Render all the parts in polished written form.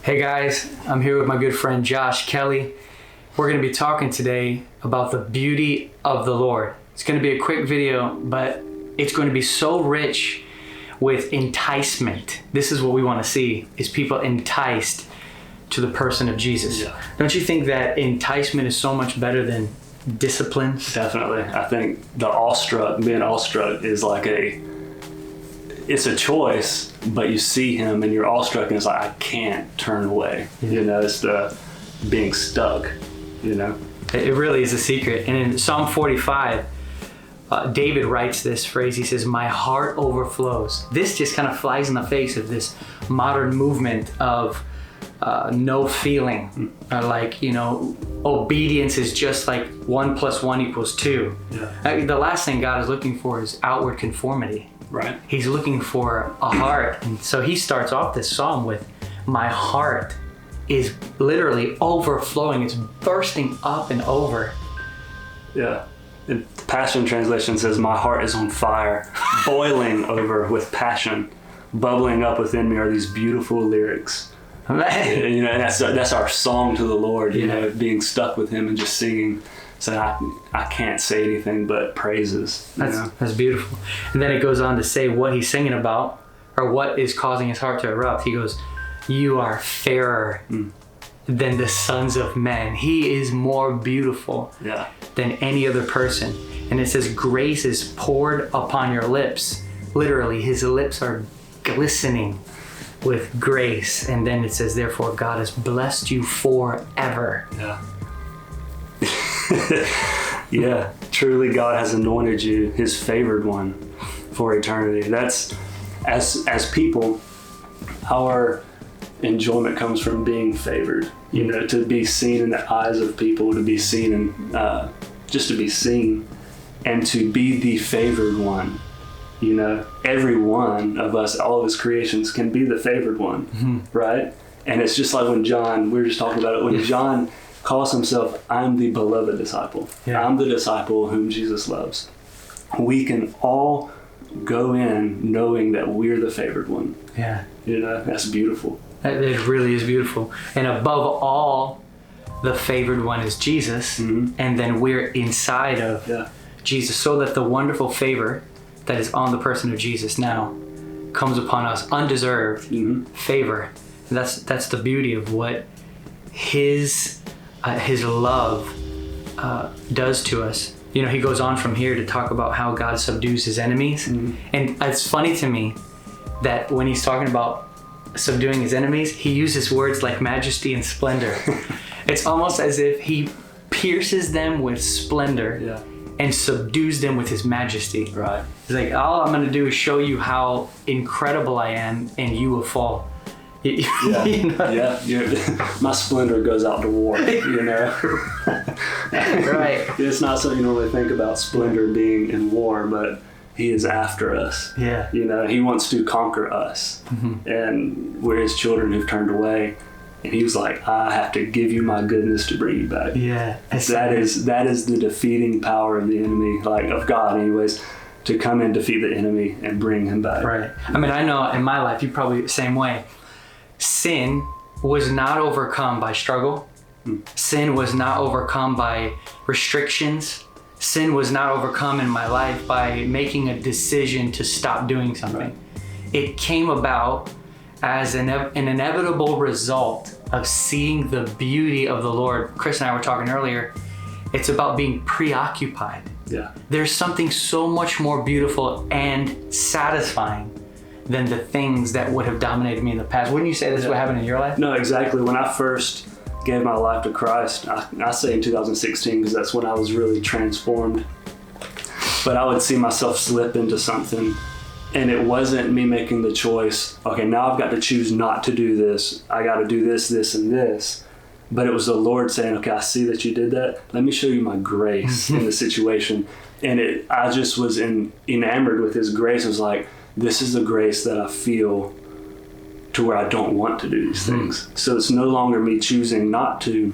Hey guys, I'm here with my good friend Josh Kelly. We're going to be talking today about the beauty of the Lord. It's going to be a quick video, but it's going to be so rich with enticement. This is what we want to see, is people enticed to the person of Jesus. Yeah. Don't you think that enticement is so much better than discipline? Definitely. I think being awestruck is like it's a choice, but you see him and you're awestruck and it's like, I can't turn away. Yeah. It's the being stuck, It really is a secret. And in Psalm 45, David writes this phrase. He says, my heart overflows. This just kind of flies in the face of this modern movement of no feeling. Obedience is just like 1 + 1 = 2. Yeah. The last thing God is looking for is outward conformity. Right. He's looking for a heart. And so he starts off this psalm with, my heart is literally overflowing. It's bursting up and over. Yeah. The Passion Translation says, my heart is on fire, boiling over with passion. Bubbling up within me are these beautiful lyrics. That's our song to the Lord, being stuck with him and just singing. So I can't say anything but praises. That's beautiful. And then it goes on to say what he's singing about, or what is causing his heart to erupt. He goes, you are fairer than the sons of men. He is more beautiful than any other person. And it says grace is poured upon your lips. Literally, his lips are glistening with grace. And then it says, therefore God has blessed you forever. Yeah. Yeah, truly God has anointed you his favored one for eternity. That's, as people, our enjoyment comes from being favored, to be seen in the eyes of people, to be seen and just to be seen and to be the favored one. Every one of us, all of his creations can be the favored one, right? And it's just like when John, we were just talking about it, when John calls himself, I'm the beloved disciple. Yeah. I'm the disciple whom Jesus loves. We can all go in knowing that we're the favored one. Yeah. That's beautiful. It really is beautiful. And above all, the favored one is Jesus. And then we're inside of Jesus, so that the wonderful favor that is on the person of Jesus now comes upon us, undeserved favor. And that's the beauty of what his love does to us. He goes on from here to talk about how God subdues his enemies. And it's funny to me that when he's talking about subduing his enemies, he uses words like majesty and splendor. It's almost as if he pierces them with splendor and subdues them with his majesty. Right. He's like, all I'm going to do is show you how incredible I am, and you will fall. My splendor goes out to war, Right. It's not something you normally think about, splendor being in war, but he is after us. He wants to conquer us. And we're his children who've turned away, and he was like, I have to give you my goodness to bring you back. That is the defeating power of the enemy, of God anyways, to come and defeat the enemy and bring him back. Right. I mean, I know in my life, you probably the same way. Sin was not overcome by struggle. Sin was not overcome by restrictions. Sin was not overcome in my life by making a decision to stop doing something. Right. It came about as an inevitable result of seeing the beauty of the Lord. Chris and I were talking earlier. It's about being preoccupied. Yeah. There's something so much more beautiful and satisfying than the things that would have dominated me in the past. Wouldn't you say this is what happened in your life? No, exactly. When I first gave my life to Christ, I say in 2016 because that's when I was really transformed. But I would see myself slip into something, and it wasn't me making the choice, okay, now I've got to choose not to do this. I got to do this, this, and this. But it was the Lord saying, okay, I see that you did that. Let me show you my grace in the situation. And I just was enamored with his grace. It was like, this is the grace that I feel to where I don't want to do these things. So it's no longer me choosing not to.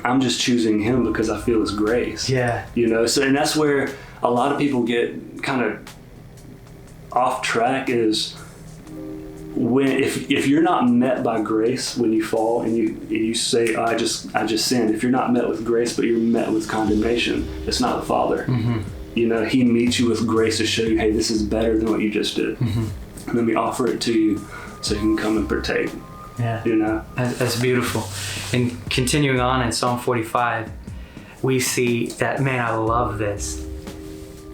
I'm just choosing him because I feel his grace. Yeah. So, and that's where a lot of people get kind of off track, is if you're not met by grace when you fall and you say, oh, I just sinned, if you're not met with grace but you're met with condemnation, it's not the Father. He meets you with grace to show you, hey, this is better than what you just did. Let me offer it to you so you can come and partake. That's beautiful. And continuing on in Psalm 45, we see that, man, I love this.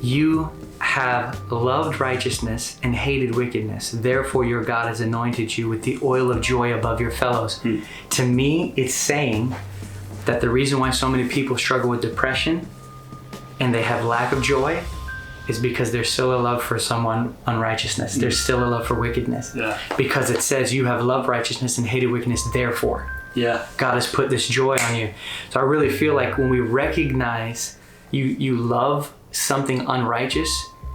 You have loved righteousness and hated wickedness. Therefore, your God has anointed you with the oil of joy above your fellows. To me, it's saying that the reason why so many people struggle with depression and they have lack of joy is because there's still a love for someone unrighteousness. There's still a love for wickedness. Because it says you have loved righteousness and hated wickedness, therefore. God has put this joy on you. So I really feel like when we recognize you love something unrighteous,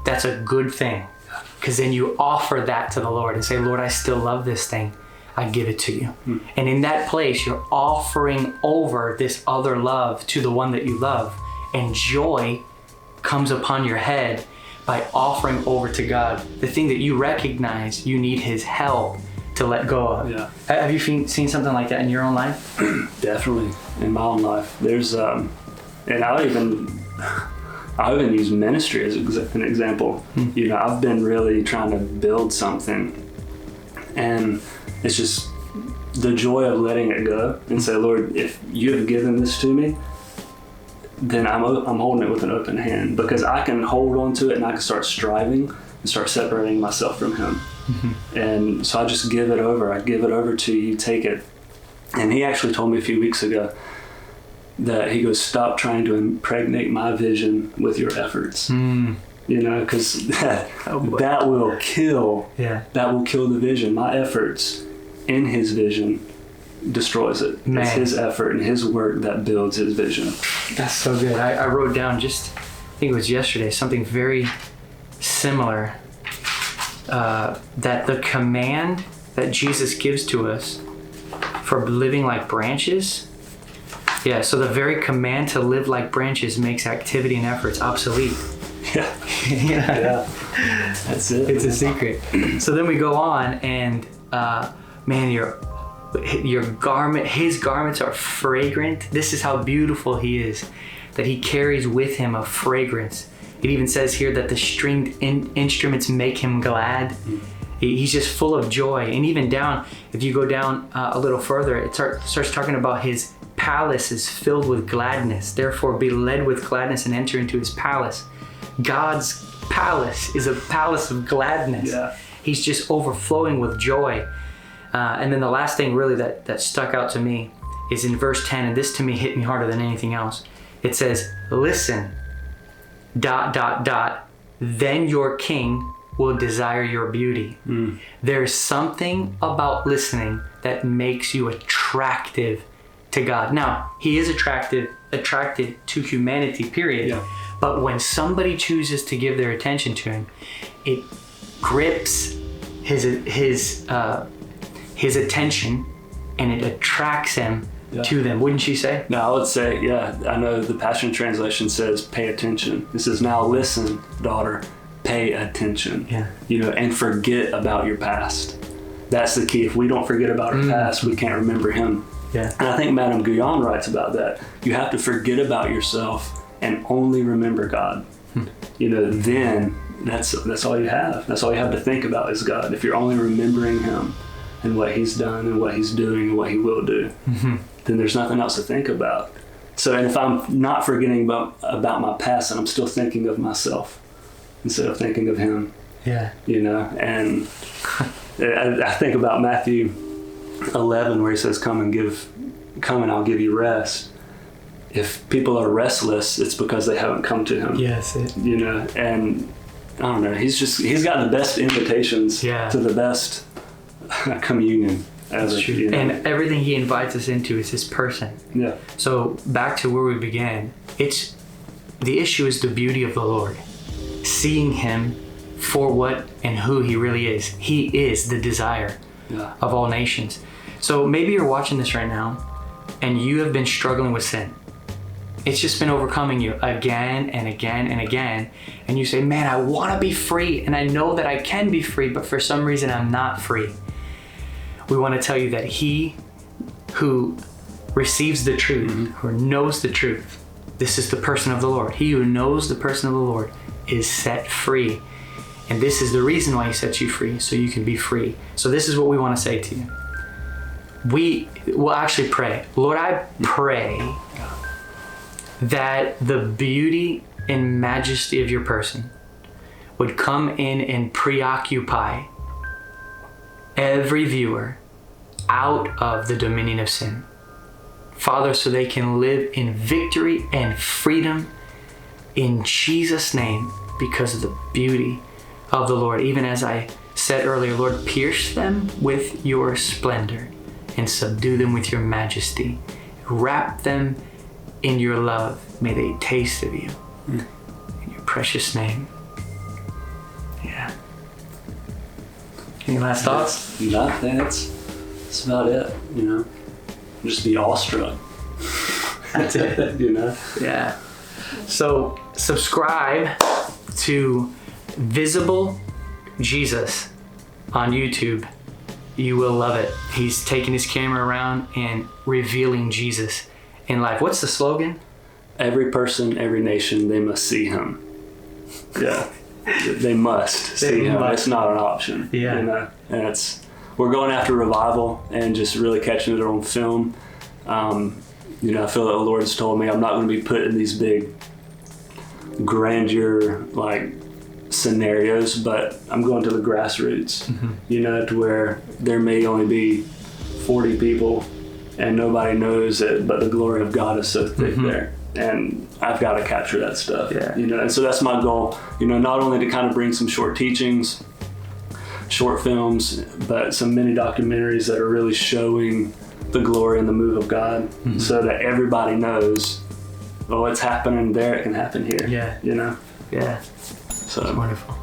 that's a good thing. Because then you offer that to the Lord and say, Lord, I still love this thing. I give it to you. And in that place, you're offering over this other love to the one that you love. And joy comes upon your head by offering over to God the thing that you recognize you need his help to let go of. Have you seen something like that in your own life? Definitely, in my own life. There's and I'll even use ministry as an example. I've been really trying to build something, and it's just the joy of letting it go and say, Lord, if you have given this to me, then I'm holding it with an open hand, because I can hold on to it and I can start striving and start separating myself from him. And so I just give it over. I give it over to you, take it. And he actually told me a few weeks ago that he goes, stop trying to impregnate my vision with your efforts. Because that will kill. That will kill the vision. My efforts in his vision destroys it. Man. It's his effort and his work that builds his vision. That's so good. I wrote down I think it was yesterday, something very similar, that the command that Jesus gives to us for living like branches, so the very command to live like branches makes activity and efforts obsolete. That's it. It's a secret. So then we go on and your garment, his garments are fragrant. This is how beautiful he is, that he carries with him a fragrance. It even says here that the stringed instruments make him glad. He's just full of joy. And even down, if you go down a little further, it starts talking about his palace is filled with gladness. Therefore, be led with gladness and enter into his palace. God's palace is a palace of gladness. He's just overflowing with joy. And then the last thing really that stuck out to me is in verse 10, and this to me hit me harder than anything else. It says, listen, ... then your king will desire your beauty. There's something about listening that makes you attractive to God. Now, he is attracted to humanity, period. But when somebody chooses to give their attention to him, it grips his attention and it attracts him to them. Wouldn't you say? No, I would say, I know the Passion Translation says pay attention. It says, now listen, daughter, pay attention. And forget about your past. That's the key. If we don't forget about our past, we can't remember him. And I think Madame Guyon writes about that. You have to forget about yourself and only remember God. Then that's all you have. That's all you have to think about is God. If you're only remembering him and what he's done and what he's doing and what he will do, then there's nothing else to think about. So, and if I'm not forgetting about my past and I'm still thinking of myself instead of thinking of him, and I think about Matthew 11 where he says, come and I'll give you rest. If people are restless, it's because they haven't come to him. And I don't know, he's got the best invitations to the best communion ever. That's true. And everything he invites us into is his person. So back to where we began, the issue is the beauty of the Lord, seeing him for what and who he really is. He is the desire of all nations. So maybe you're watching this right now and you have been struggling with sin. It's just been overcoming you again and again and again. And you say, man, I want to be free. And I know that I can be free, but for some reason I'm not free. we want to tell you that he who receives the truth, who knows the truth, this is the person of the Lord. He who knows the person of the Lord is set free. And this is the reason why he sets you free, so you can be free. So this is what we want to say to you. We will actually pray. Lord, I pray that the beauty and majesty of your person would come in and preoccupy every viewer out of the dominion of sin. Father, so they can live in victory and freedom in Jesus' name because of the beauty of the Lord. Even as I said earlier, Lord, pierce them with your splendor and subdue them with your majesty. Wrap them in your love. May they taste of you. In your precious name. Yeah. Any last thoughts? Nothing. That's about it, you know. Just be awestruck. That's it. You know? Yeah. So subscribe to Visible Jesus on YouTube. You will love it. He's taking his camera around and revealing Jesus in life. What's the slogan? Every person, every nation, they must see him. Yeah. They must see him. It's not an option. Yeah. You know? And we're going after revival and just really catching it on film. You know, I feel that the Lord's told me I'm not going to be put in these big grandeur like scenarios, but I'm going to the grassroots, you know, to where there may only be 40 people and nobody knows it, but the glory of God is so thick there. And I've got to capture that stuff, you know, and so that's my goal, you know, not only to kind of bring some short teachings, short films, but some mini documentaries that are really showing the glory and the move of God so that everybody knows, oh, it's happening there, it can happen here. Yeah. You know? Yeah. So That's wonderful.